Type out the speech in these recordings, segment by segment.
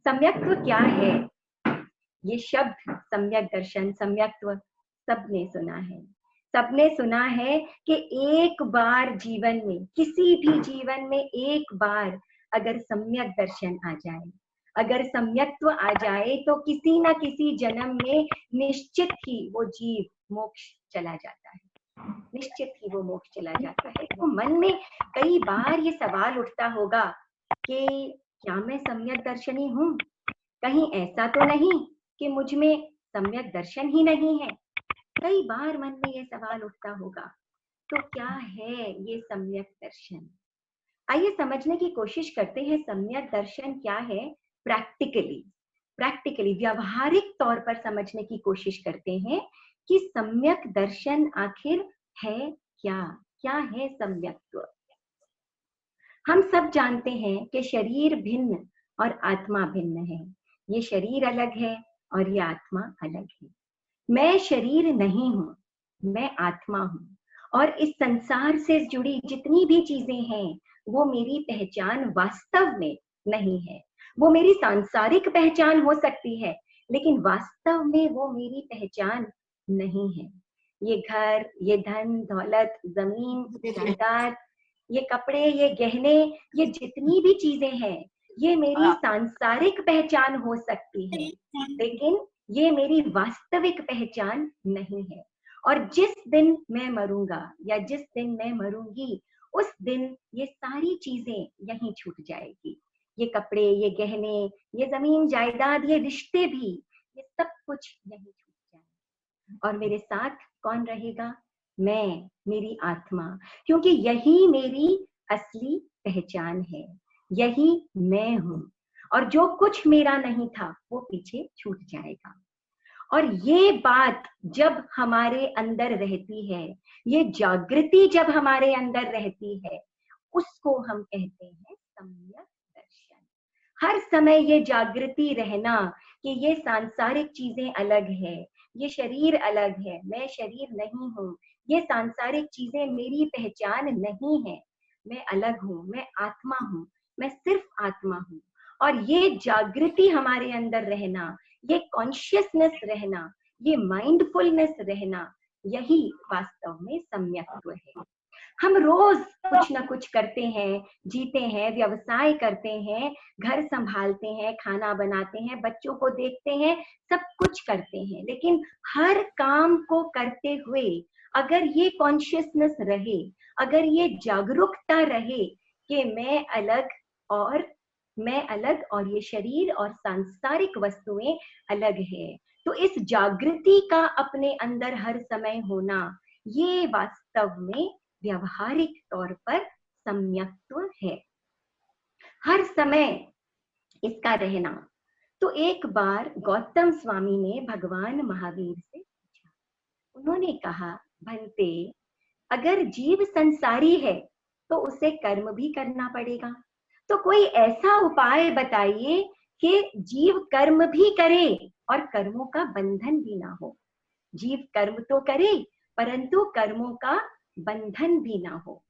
सम्यक्त्व क्या है? ये शब्द सम्यक दर्शन, सम्यक्त्व सबने सुना है। सबने सुना है कि एक बार जीवन में, किसी भी जीवन में एक बार अगर सम्यक दर्शन आ जाए, अगर सम्यक्त्व आ जाए, तो किसी ना किसी जन्म में निश्चित ही वो जीव मोक्ष चला जाता है, निश्चित ही वो मोक्ष चला जाता है। तो मन में कई बार ये सवाल उठता होगा कि क्या मैं सम्यक दर्शनी हूँ? कहीं ऐसा तो नहीं कि मुझ में सम्यक दर्शन ही नहीं है? कई बार मन में ये सवाल उठता होगा। तो क्या है ये सम्यक दर्शन? आइए समझने की कोशिश करते हैं सम्यक दर्शन क्या है। प्रैक्टिकली व्यावहारिक तौर पर समझने की कोशिश करते हैं कि सम्यक दर्शन आखिर है क्या? क्या है सम्यक्त्व? हम सब जानते हैं कि शरीर भिन्न और आत्मा भिन्न है। ये शरीर अलग है और ये आत्मा अलग है। मैं शरीर नहीं हूँ, मैं आत्मा हूँ, और इस संसार से जुड़ी जितनी भी चीजें हैं वो मेरी पहचान वास्तव में नहीं है। वो मेरी सांसारिक पहचान हो सकती है, लेकिन वास्तव में वो मेरी पहचान नहीं है। ये घर, ये धन दौलत, जमीन जायदाद, ये कपड़े, ये गहने, ये जितनी भी चीजें हैं, ये मेरी सांसारिक पहचान हो सकती है, लेकिन ये मेरी वास्तविक पहचान नहीं है। और जिस दिन मैं मरूंगा या जिस दिन मैं मरूंगी, उस दिन ये सारी चीजें यहीं छूट जाएगी। ये कपड़े, ये गहने, ये जमीन जायदाद, ये रिश्ते भी, ये सब कुछ यहीं छूट जाएंगे। और मेरे साथ कौन रहेगा? मैं, मेरी आत्मा, क्योंकि यही मेरी असली पहचान है, यही मैं हूं। और जो कुछ मेरा नहीं था वो पीछे छूट जाएगा। और ये बात जब हमारे अंदर रहती है, ये जागृति जब हमारे अंदर रहती है, उसको हम कहते हैं सम्यक दर्शन। हर समय ये जागृति रहना कि ये सांसारिक चीजें अलग है, ये शरीर अलग है, मैं शरीर नहीं हूँ, ये सांसारिक चीजें मेरी पहचान नहीं है, मैं अलग हूँ, मैं आत्मा हूँ, मैं सिर्फ आत्मा हूँ। और ये जागृति हमारे अंदर रहना, ये कॉन्शियसनेस रहना, ये माइंडफुलनेस रहना, यही वास्तव में सम्यक्त्व है। हम रोज कुछ ना कुछ करते हैं, जीते हैं, व्यवसाय करते हैं, घर संभालते हैं, खाना बनाते हैं, बच्चों को देखते हैं, सब कुछ करते हैं, लेकिन हर काम को करते हुए अगर ये कॉन्शियसनेस रहे, अगर ये जागरूकता रहे कि और मैं अलग और ये शरीर और सांसारिक वस्तुएं अलग है, तो इस जागृति का अपने अंदर हर समय होना, ये वास्तव में व्यवहारिक तौर पर सम्यक्त्व है। हर समय इसका रहना। तो एक बार गौतम स्वामी ने भगवान महावीर से पूछा। उन्होंने कहा, भंते, अगर जीव संसारी है तो उसे कर्म भी करना पड़ेगा, तो कोई ऐसा उपाय बताइए कि जीव कर्म भी करे और कर्मों का बंधन भी ना हो। जीव कर्म तो करे परंतु कर्मों का बंधन भी ना हो।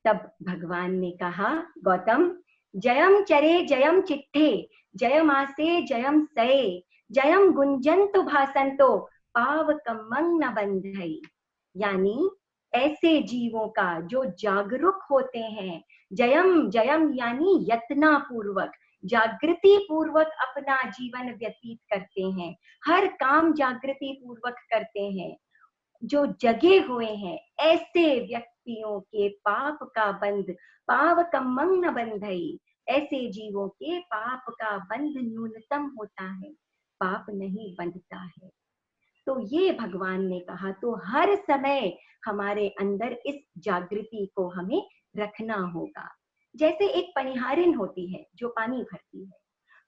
तब भगवान ने कहा, गौतम, जयम चरे जयम चिट्ठे, जयम आसे जयम सये, जयम गुंजंतु भासंतो पावकमं न बंधई। यानी ऐसे जीवों का जो जागरूक होते हैं, जयम जयम यानी यत्ना पूर्वक, जागृति पूर्वक अपना जीवन व्यतीत करते हैं, हर काम जागृति पूर्वक करते हैं, जो जगे हुए हैं, ऐसे व्यक्तियों के पाप का बंध पावकमं न बंधई। ऐसे जीवों के पाप का बंध न्यूनतम होता है, पाप नहीं बंधता है। तो ये भगवान ने कहा। तो हर समय हमारे अंदर इस जागृति को हमें रखना होगा। जैसे एक पनिहारिन होती है जो पानी भरती है,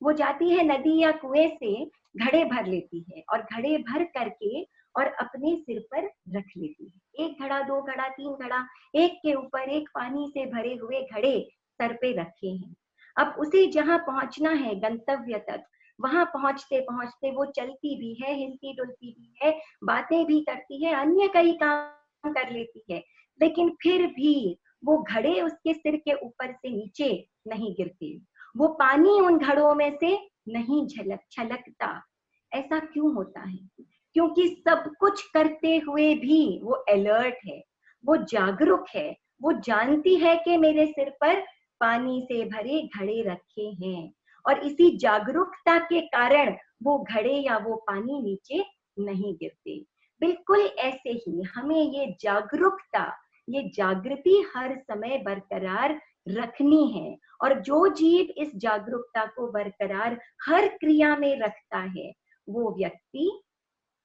वो जाती है नदी या कुएं से, घड़े भर लेती है और घड़े भर करके और अपने सिर पर रख लेती है। एक घड़ा, दो घड़ा, तीन घड़ा, एक के ऊपर एक पानी से भरे हुए घड़े सर पे रखे हैं। अब उसे जहां पहुंचना है गंतव्य तक, वहां पहुंचते पहुंचते वो चलती भी है, हिलती डुलती भी है, बातें भी करती है, अन्य कई काम कर लेती है, लेकिन फिर भी वो घड़े उसके सिर के ऊपर से नीचे नहीं गिरते, वो पानी उन घड़ों में से नहीं छलकता। ऐसा क्यों होता है? क्योंकि सब कुछ करते हुए भी वो अलर्ट है, वो जागरूक है, वो जानती है कि मेरे सिर पर पानी से भरे घड़े रखे हैं, और इसी जागरूकता के कारण वो घड़े या वो पानी नीचे नहीं गिरते। बिल्कुल ऐसे ही हमें ये जागरूकता, ये जागृति हर समय बरकरार रखनी है, और जो जीव इस जागरूकता को बरकरार हर क्रिया में रखता है वो व्यक्ति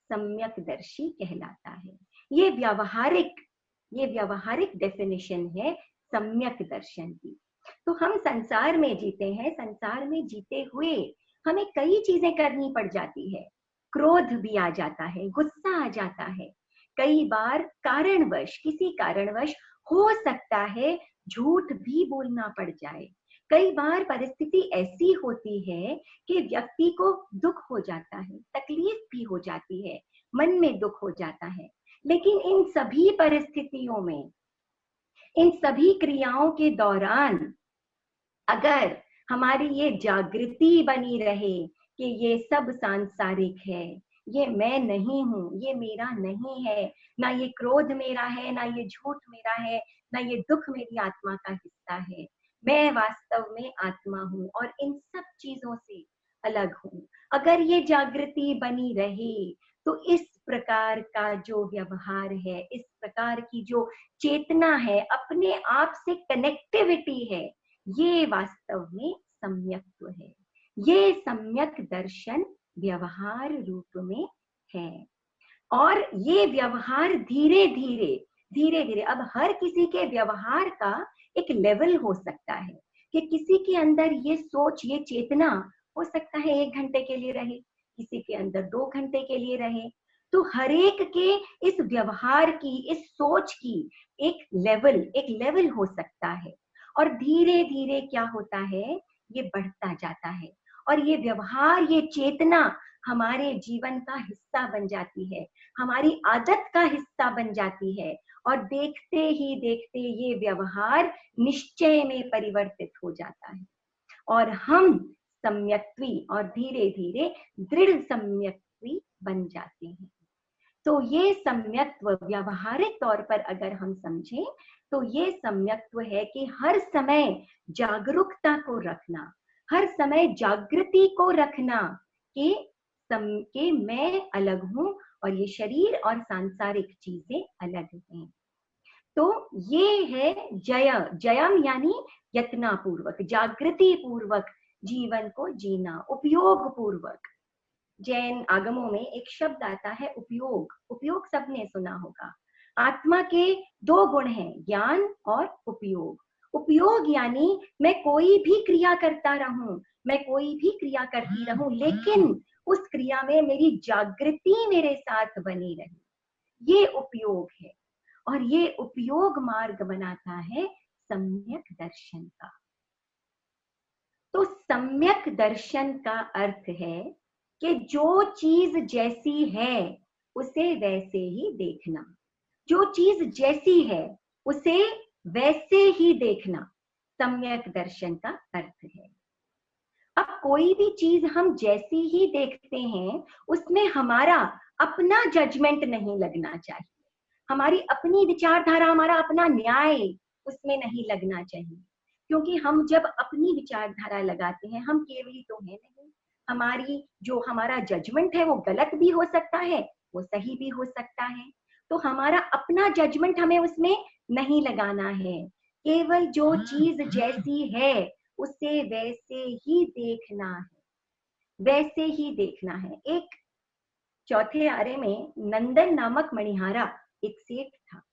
सम्यकदर्शी कहलाता है। ये व्यावहारिक डेफिनेशन है सम्यक दर्शन की। तो हम संसार में जीते हैं, संसार में जीते हुए हमें कई चीजें करनी पड़ जाती है। क्रोध भी आ जाता है, गुस्सा आ जाता है, कई बार किसी कारणवश हो सकता है झूठ भी बोलना पड़ जाए। कई बार परिस्थिति ऐसी होती है कि व्यक्ति को दुख हो जाता है, तकलीफ भी हो जाती है, मन में दुख हो जाता है। लेकिन इन सभी परिस्थितियों में, इन सभी क्रियाओं के दौरान अगर हमारी ये जागृति बनी रहे कि ये सब सांसारिक है, ये मैं नहीं हूं, ये मेरा नहीं है, ना ये क्रोध मेरा है, ना ये झूठ मेरा है, ना ये दुख मेरी आत्मा का हिस्सा है, मैं वास्तव में आत्मा हूं और इन सब चीजों से अलग हूं। अगर ये जागृति बनी रहे तो इस प्रकार का जो व्यवहार है, इस प्रकार की जो चेतना है, अपने आप से कनेक्टिविटी है, ये वास्तव में सम्यक्त्व है। ये सम्यक दर्शन व्यवहार रूप में है। और ये व्यवहार धीरे धीरे अब हर किसी के व्यवहार का एक लेवल हो सकता है कि किसी के अंदर ये सोच, ये चेतना हो सकता है 1 घंटे के लिए रहे, किसी के अंदर 2 घंटे के लिए रहे। तो हर एक के इस व्यवहार की, इस सोच की एक लेवल हो सकता है। और धीरे धीरे क्या होता है, ये बढ़ता जाता है, और ये व्यवहार, ये चेतना हमारे जीवन का हिस्सा बन जाती है, हमारी आदत का हिस्सा बन जाती है, और देखते ही देखते ये व्यवहार निश्चय में परिवर्तित हो जाता है, और हम सम्यक्त्वी और धीरे धीरे दृढ़ सम्यक्त्वी बन जाते हैं। तो ये सम्यक्त्व व्यावहारिक तौर पर अगर हम समझें तो ये सम्यक्त्व है कि हर समय जागरूकता को रखना, हर समय जागृति को रखना कि मैं अलग हूं और ये शरीर और सांसारिक चीजें अलग हैं। तो ये है जयम यानी यत्ना पूर्वक, जागृति पूर्वक जीवन को जीना, उपयोग पूर्वक। जैन आगमों में एक शब्द आता है उपयोग। उपयोग सबने सुना होगा। आत्मा के 2 गुण हैं, ज्ञान और उपयोग। उपयोग यानी मैं कोई भी क्रिया करता रहूं, मैं कोई भी क्रिया करती रहूं, लेकिन उस क्रिया में मेरी जागृति मेरे साथ बनी रहे, ये उपयोग है। और ये उपयोग मार्ग बनाता है सम्यक दर्शन का। तो सम्यक दर्शन का अर्थ है कि जो चीज जैसी है उसे वैसे ही देखना, जो चीज जैसी है उसे वैसे ही देखना सम्यक दर्शन का अर्थ है। अब कोई भी चीज हम जैसी ही देखते हैं उसमें हमारा अपना जजमेंट नहीं लगना चाहिए, हमारी अपनी विचारधारा, हमारा अपना न्याय उसमें नहीं लगना चाहिए। क्योंकि हम जब अपनी विचारधारा लगाते हैं, हम केवली तो है नहीं, हमारा जजमेंट है वो गलत भी हो सकता है, वो सही भी हो सकता है। तो हमारा अपना जजमेंट हमें उसमें नहीं लगाना है, केवल जो चीज जैसी है उसे वैसे ही देखना है, वैसे ही देखना है। एक चौथे आरे में नंदन नामक मणिहारा एक सेठ था।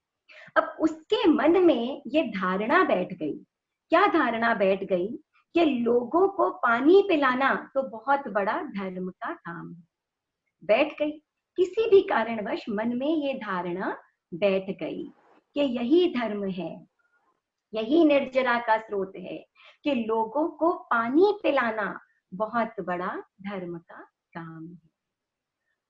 अब उसके मन में ये धारणा बैठ गई। क्या धारणा बैठ गई? कि लोगों को पानी पिलाना तो बहुत बड़ा धर्म का काम है। बैठ गई, किसी भी कारणवश मन में ये धारणा बैठ गई कि यही धर्म है, यही निर्जरा का स्रोत है, कि लोगों को पानी पिलाना बहुत बड़ा धर्म का काम है।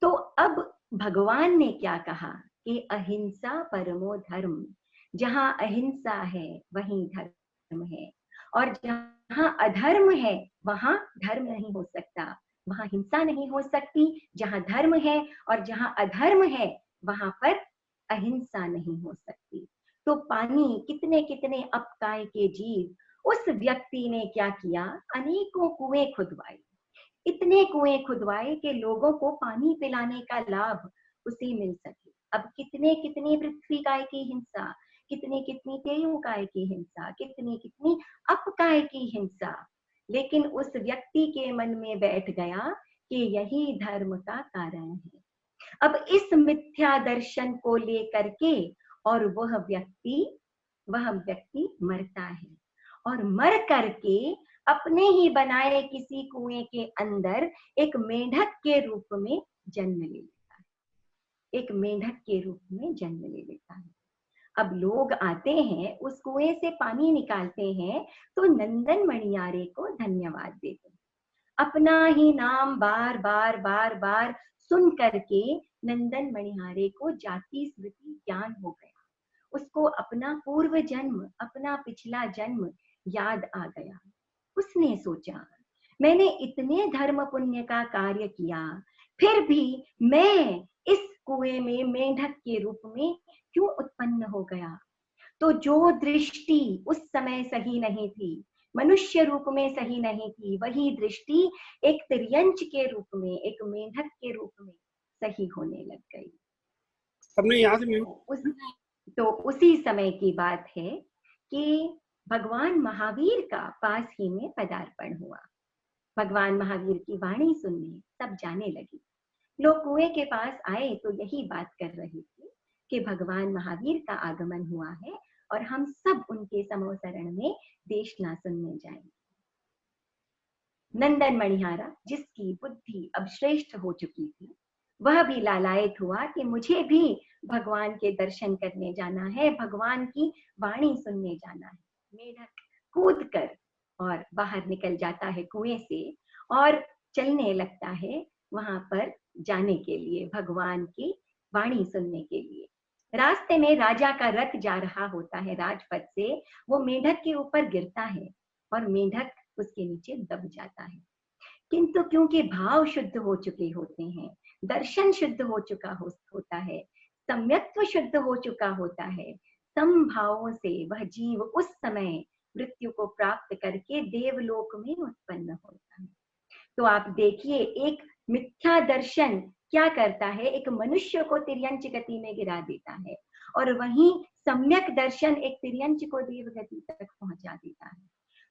तो अब भगवान ने क्या कहा कि अहिंसा परमो धर्म, जहां अहिंसा है वहीं धर्म है, और जहां अधर्म है वहां धर्म नहीं हो सकता, वहां हिंसा नहीं हो सकती। जहां धर्म है और जहां अधर्म है वहां पर अहिंसा नहीं हो सकती। तो पानी, कितने कितने अपकाय के जीव, उस व्यक्ति ने क्या किया, अनेकों कुएं खुदवाए, इतने कुएं खुदवाए कि लोगों को पानी पिलाने का लाभ उसे मिल सके। अब कितने कितनी पृथ्वी काय की हिंसा, कितनी कितनी तेयु काय की हिंसा, कितनी कितनी अपकाय की हिंसा, लेकिन उस व्यक्ति के मन में बैठ गया कि यही धर्म का कारण है। अब इस मिथ्या दर्शन को लेकर के और वह व्यक्ति मरता है, और मर करके अपने ही बनाए किसी कुएं के अंदर एक मेंढक के रूप में जन्म ले लेता है, एक मेंढक के रूप में जन्म ले लेता है। अब लोग आते हैं, उस कुएं से पानी निकालते हैं, तो नंदन मणियारे को धन्यवाद देते हैं। अपना ही नाम बार बार बार बार सुन करके नंदन मणिहारे को जाति स्मृति ज्ञान हो गया। उसको अपना पूर्व जन्म, अपना पिछला जन्म याद आ गया। उसने सोचा, मैंने इतने धर्म पुण्य का कार्य किया, फिर भी मैं इस कुएं में मेंढक के रूप में क्यों उत्पन्न हो गया। तो जो दृष्टि उस समय सही नहीं थी, मनुष्य रूप में सही नहीं थी, वही दृष्टि एक तिर्यंच के रूप में, एक मेंढक के रूप में सही होने लग गई। हमने यहाँ से तो उसी समय की बात है कि भगवान महावीर का पास ही में पदार्पण हुआ। भगवान महावीर की वाणी सुनने सब जाने लगी। लोग कुएं के पास आए तो यही बात कर रहे थे कि भगवान महावीर का आगमन हुआ है और हम सब उनके समोसरण में देशना सुनने जाएंगे। नंदन मणिहारा, जिसकी बुद्धि अब श्रेष्ठ हो चुकी थी, वह भी लालायित हुआ कि मुझे भी भगवान के दर्शन करने जाना है, भगवान की वाणी सुनने जाना है। मेढक कूद कर और बाहर निकल जाता है कुएं से और चलने लगता है वहां पर जाने के लिए, भगवान की वाणी सुनने के लिए। रास्ते में राजा का रथ जा रहा होता है राजपथ से, वो मेढक के ऊपर गिरता है और मेढक उसके नीचे दब जाता है। किंतु क्योंकि भाव शुद्ध हो चुके होते हैं, दर्शन शुद्ध हो चुका होता है, सम्यक्त्व शुद्ध हो चुका होता है, समभावों से वह जीव उस समय मृत्यु को प्राप्त करके देवलोक में उत्पन्न होता है। तो आप देखिए, एक मिथ्या दर्शन क्या करता है, एक मनुष्य को तिर्यंच गति में गिरा देता है, और वहीं सम्यक दर्शन एक तिर्यंच को देव गति तक पहुंचा देता है।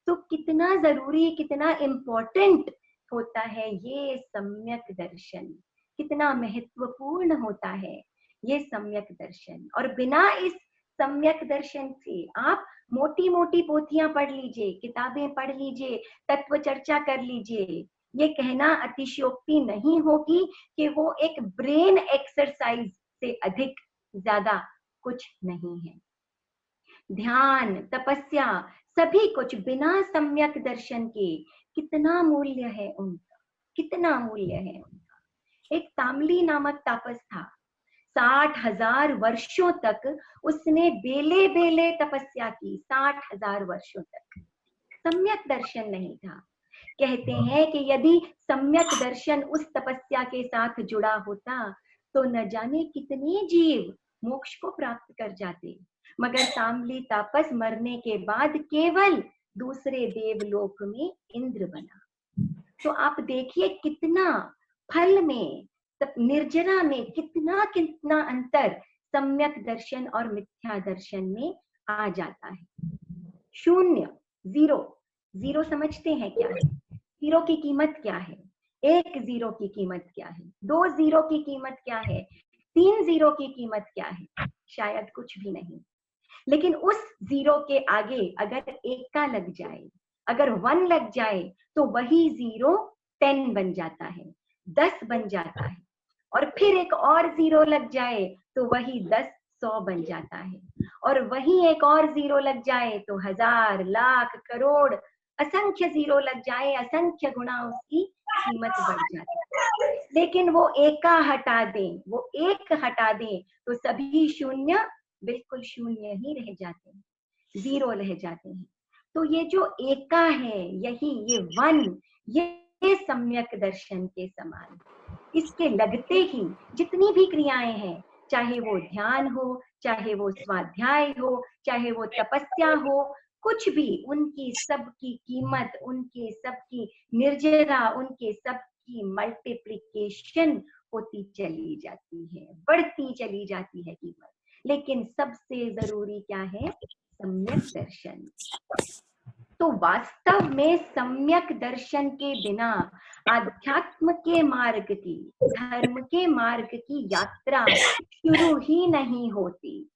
तो कितना जरूरी, कितना इम्पोर्टेंट होता है ये सम्यक दर्शन, कितना महत्वपूर्ण होता है ये सम्यक दर्शन। और बिना इस सम्यक दर्शन से आप मोटी मोटी पोथियां पढ़ लीजिए, किताबें पढ़ लीजिए, तत्व चर्चा कर लीजिए, ये कहना अतिशयोक्ति नहीं होगी कि वो एक ब्रेन एक्सरसाइज से अधिक ज्यादा कुछ नहीं है। ध्यान, तपस्या, सभी कुछ बिना सम्यक दर्शन के कितना मूल्य है उनका, कितना मूल्य है उनका। एक तामली नामक तापस था, 60,000 वर्षों तक उसने बेले बेले तपस्या की, 60,000 वर्षों तक। सम्यक दर्शन नहीं था। कहते हैं कि यदि सम्यक दर्शन उस तपस्या के साथ जुड़ा होता तो न जाने कितने जीव मोक्ष को प्राप्त कर जाते, मगर ताम्ली तापस मरने के बाद केवल दूसरे देवलोक में इंद्र बना। तो आप देखिए कितना फल में, निर्जरा में कितना कितना अंतर सम्यक दर्शन और मिथ्या दर्शन में आ जाता है। शून्य, जीरो, जीरो समझते हैं क्या है? जीरो की कीमत क्या है? एक जीरो की कीमत क्या है? 2 जीरो की कीमत क्या है? 3 जीरो की कीमत क्या है? शायद कुछ भी नहीं। लेकिन उस जीरो के आगे अगर एक का लग जाए, अगर 1 लग जाए, तो वही जीरो 10 बन जाता है, 10 बन जाता है, और फिर एक और जीरो लग जाए तो वही 10 100 बन जाता है, और वही एक और जीरो लग जाए तो 1000 लाख करोड़ असंख्य जीरो लग जाए, असंख्य गुना उसकी कीमत बढ़ जाती है। लेकिन वो एक हटा दें, वो एक हटा दें तो सभी शून्य बिल्कुल शून्य ही रह जाते हैं, जीरो रह जाते हैं। तो ये जो एका है, यही ये वन, ये सम्यक दर्शन के समान। इसके लगते ही जितनी भी क्रियाएं हैं, चाहे वो ध्यान हो, चाहे वो स्वाध्याय हो, चाहे वो तपस्या हो, कुछ भी, उनकी सबकी कीमत, उनके सबकी निर्जरा, उनके सबकी मल्टीप्लिकेशन होती चली जाती है, बढ़ती चली जाती है कीमत। लेकिन सबसे जरूरी क्या है? सम्यक दर्शन। तो वास्तव में सम्यक दर्शन के बिना आध्यात्म के मार्ग की, धर्म के मार्ग की यात्रा शुरू ही नहीं होती।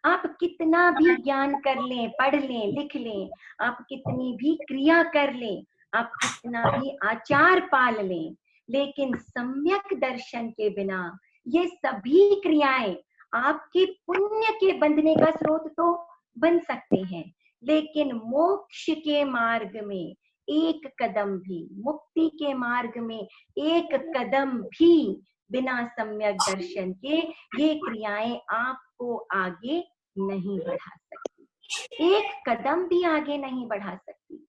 आप कितना भी ज्ञान कर लें, पढ़ लें, लिख लें, आप कितनी भी क्रिया कर लें, आप कितना भी आचार पाल लें, लेकिन सम्यक दर्शन के बिना ये सभी क्रियाएं आपके पुण्य के बंधने का स्रोत तो बन सकते हैं, लेकिन मोक्ष के मार्ग में एक कदम भी, मुक्ति के मार्ग में एक कदम भी बिना सम्यक दर्शन के ये क्रियाएं आपको आगे नहीं बढ़ा सकती, एक कदम भी आगे नहीं बढ़ा सकती।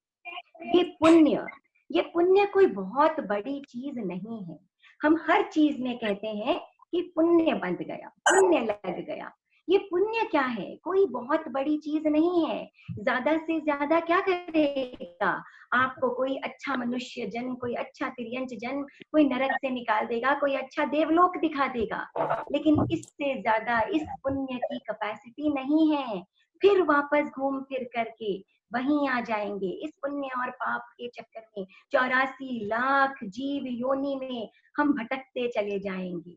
ये पुण्य कोई बहुत बड़ी चीज नहीं है। हम हर चीज में कहते हैं कि पुण्य बंध गया, पुण्य लग गया। ये पुण्य क्या है? कोई बहुत बड़ी चीज नहीं है। ज्यादा से ज्यादा क्या करेगा? आपको कोई अच्छा मनुष्य जन्म, कोई अच्छा तिर्यंच जन्म, कोई नरक से निकाल देगा, कोई अच्छा देवलोक दिखा देगा, लेकिन इससे ज्यादा इस पुण्य की कैपेसिटी नहीं है। फिर वापस घूम फिर करके वहीं आ जाएंगे। इस पुण्य और पाप के चक्कर में 84 लाख जीव योनि में हम भटकते चले जाएंगे,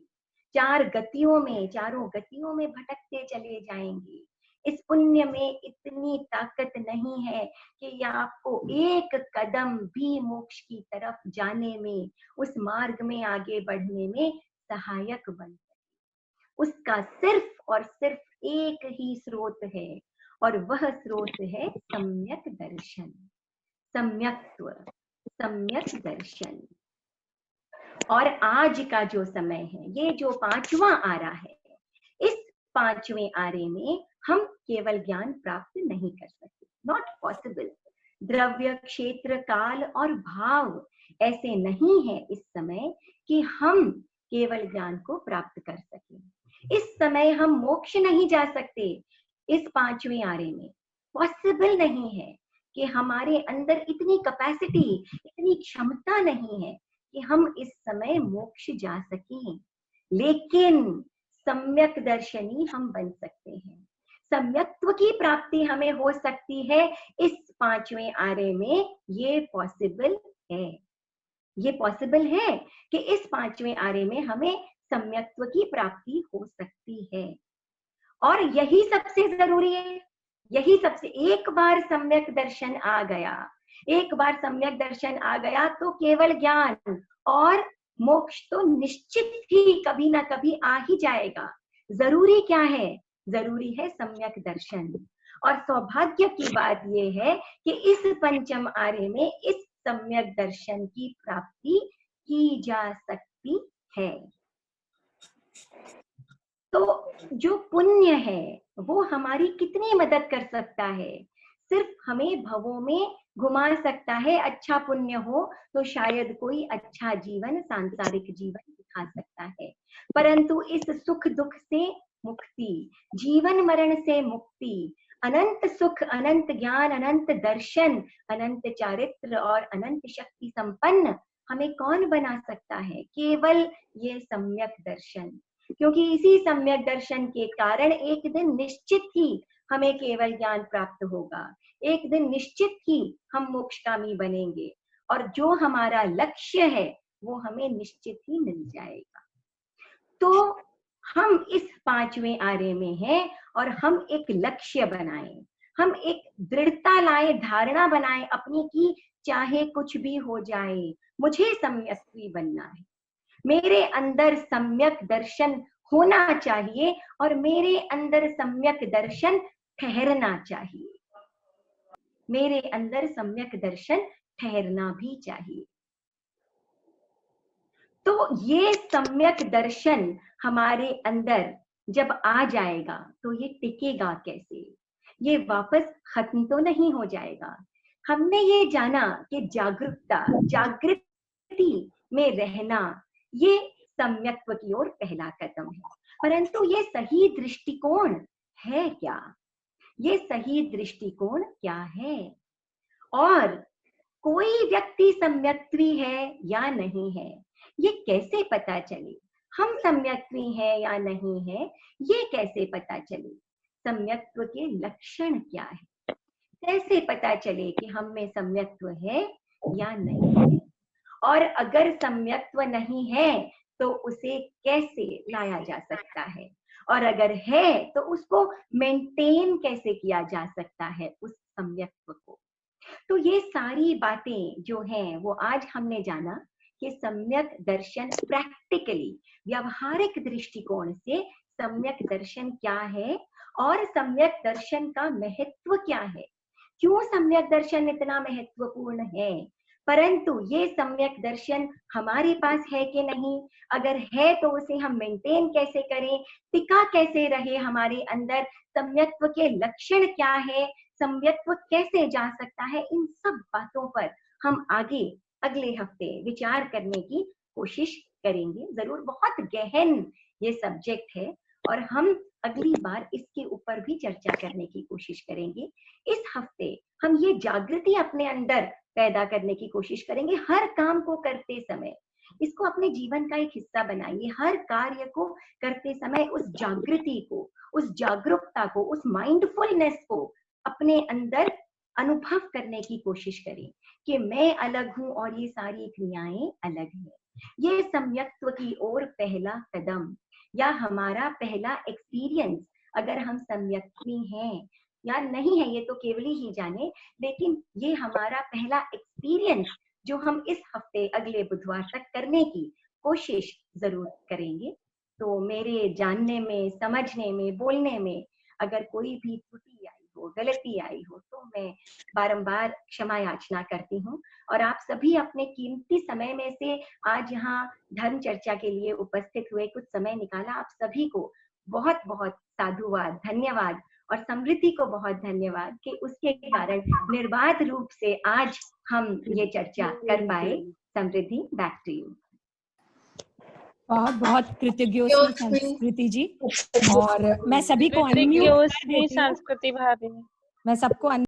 चारों गतियों में भटकते चले जाएंगे। इस पुण्य में इतनी ताकत नहीं है कि ये आपको एक कदम भी मोक्ष की तरफ जाने में, उस मार्ग में आगे बढ़ने में सहायक बन सके। उसका सिर्फ और सिर्फ एक ही स्रोत है, और वह स्रोत है सम्यक दर्शन, सम्यक्त्व, सम्यक दर्शन। और आज का जो समय है, ये जो 5वां आरा है, इस 5वें आरे में हम केवल ज्ञान प्राप्त नहीं कर सकते, नॉट पॉसिबल। द्रव्य, क्षेत्र, काल और भाव ऐसे नहीं है इस समय कि हम केवल ज्ञान को प्राप्त कर सकें। इस समय हम मोक्ष नहीं जा सकते। इस 5वें आरे में पॉसिबल नहीं है कि हमारे अंदर इतनी कैपेसिटी, इतनी क्षमता नहीं है कि हम इस समय मोक्ष जा सकें। लेकिन सम्यक दर्शनी हम बन सकते हैं। सम्यक्त्व की प्राप्ति हमें हो सकती है इस 5वें आरे में। ये पॉसिबल है, ये पॉसिबल है कि इस 5वें आरे में हमें सम्यक्त्व की प्राप्ति हो सकती है। और यही सबसे जरूरी है, यही सबसे, एक बार सम्यक दर्शन आ गया, एक बार सम्यक दर्शन आ गया तो केवल ज्ञान और मोक्ष तो निश्चित ही कभी ना कभी आ ही जाएगा। जरूरी क्या है? जरूरी है सम्यक दर्शन। और सौभाग्य की बात यह है कि इस 5म आरे में इस सम्यक दर्शन की प्राप्ति की जा सकती है। तो जो पुण्य है वो हमारी कितनी मदद कर सकता है? सिर्फ हमें भवों में घुमा सकता है। अच्छा पुण्य हो तो शायद कोई अच्छा जीवन, सांसारिक जीवन दिखा सकता है, परंतु इस सुख दुख से मुक्ति, जीवन मरण से मुक्ति, अनंत सुख, अनंत ज्ञान, अनंत दर्शन, अनंत चारित्र और अनंत शक्ति संपन्न हमें कौन बना सकता है? केवल ये सम्यक दर्शन। क्योंकि इसी सम्यक दर्शन के कारण एक दिन निश्चित ही हमें केवल ज्ञान प्राप्त होगा, एक दिन निश्चित ही हम मोक्षकामी बनेंगे, और जो हमारा लक्ष्य है वो हमें निश्चित ही मिल जाएगा। तो हम इस 5वें आरे में हैं और हम एक लक्ष्य बनाएं, हम एक दृढ़ता लाएं, धारणा बनाएं अपनी की चाहे कुछ भी हो जाए मुझे सम्यक्त्वी बनना है। मेरे अंदर सम्यक दर्शन होना चाहिए और मेरे अंदर सम्यक दर्शन ठहरना चाहिए, मेरे अंदर सम्यक दर्शन ठहरना भी चाहिए। तो ये सम्यक दर्शन हमारे अंदर जब आ जाएगा तो ये टिकेगा कैसे? ये वापस खत्म तो नहीं हो जाएगा। हमने ये जाना कि जागृति में रहना, ये सम्यक्त्व की ओर पहला कदम है। परंतु ये सही दृष्टिकोण है क्या? ये सही दृष्टिकोण क्या है? और कोई व्यक्ति सम्यक्त्वी है या नहीं है, ये कैसे पता चले? हम सम्यक्त्वी हैं या नहीं है, ये कैसे पता चले? सम्यक्त्व के लक्षण क्या है? कैसे पता चले कि हम में सम्यक्त्व है या नहीं है? और अगर सम्यक्त्व नहीं है तो उसे कैसे लाया जा सकता है? और अगर है तो उसको मेंटेन कैसे किया जा सकता है उस सम्यक्त्व को? तो ये सारी बातें जो हैं वो आज हमने जाना कि सम्यक दर्शन प्रैक्टिकली, व्यावहारिक दृष्टिकोण से सम्यक दर्शन क्या है और सम्यक दर्शन का महत्व क्या है, क्यों सम्यक दर्शन इतना महत्वपूर्ण है, परंतु ये सम्यक दर्शन हमारे पास है कि नहीं, अगर है तो उसे हम मेंटेन कैसे करें, टिका कैसे रहे हमारे अंदर, सम्यक्त्व के लक्षण क्या है, सम्यक्त्व कैसे जा सकता है, इन सब बातों पर हम आगे अगले हफ्ते विचार करने की कोशिश करेंगे। जरूर बहुत गहन ये सब्जेक्ट है और हम अगली बार इसके ऊपर भी चर्चा करने की कोशिश करेंगे। इस हफ्ते हम ये जागृति अपने अंदर पैदा करने की कोशिश करेंगे। हर काम को करते समय इसको अपने जीवन का एक हिस्सा बनाइए। हर कार्य को करते समय उस जागृति को, उस जागरूकता को, उस माइंडफुलनेस को अपने अंदर अनुभव करने की कोशिश करें कि मैं अलग हूं और ये सारी क्रियाएं अलग हैं। ये सम्यक्त्व की ओर पहला कदम या हमारा पहला एक्सपीरियंस, अगर हम सम्यक्त्वी हैं या नहीं है ये तो केवल ही जाने, लेकिन ये हमारा पहला एक्सपीरियंस जो हम इस हफ्ते अगले बुधवार तक करने की कोशिश जरूर करेंगे। तो मेरे जानने में, समझने में, बोलने में अगर कोई भी त्रुटि आई हो, गलती आई हो, तो मैं बारंबार क्षमा याचना करती हूँ। और आप सभी अपने कीमती समय में से आज यहाँ धर्म चर्चा के लिए उपस्थित हुए, कुछ समय निकाला, आप सभी को बहुत बहुत साधुवाद, धन्यवाद। और समृद्धि को बहुत धन्यवाद कि उसके कारण निर्बाध रूप से आज हम ये चर्चा कर पाए। समृद्धि, बैक टू यू। बहुत बहुत कृतज्ञ संस्कृति जी, और मैं सभी को अनम्यूट कर देती हूँ। संस्कृति भाभी, मैं सबको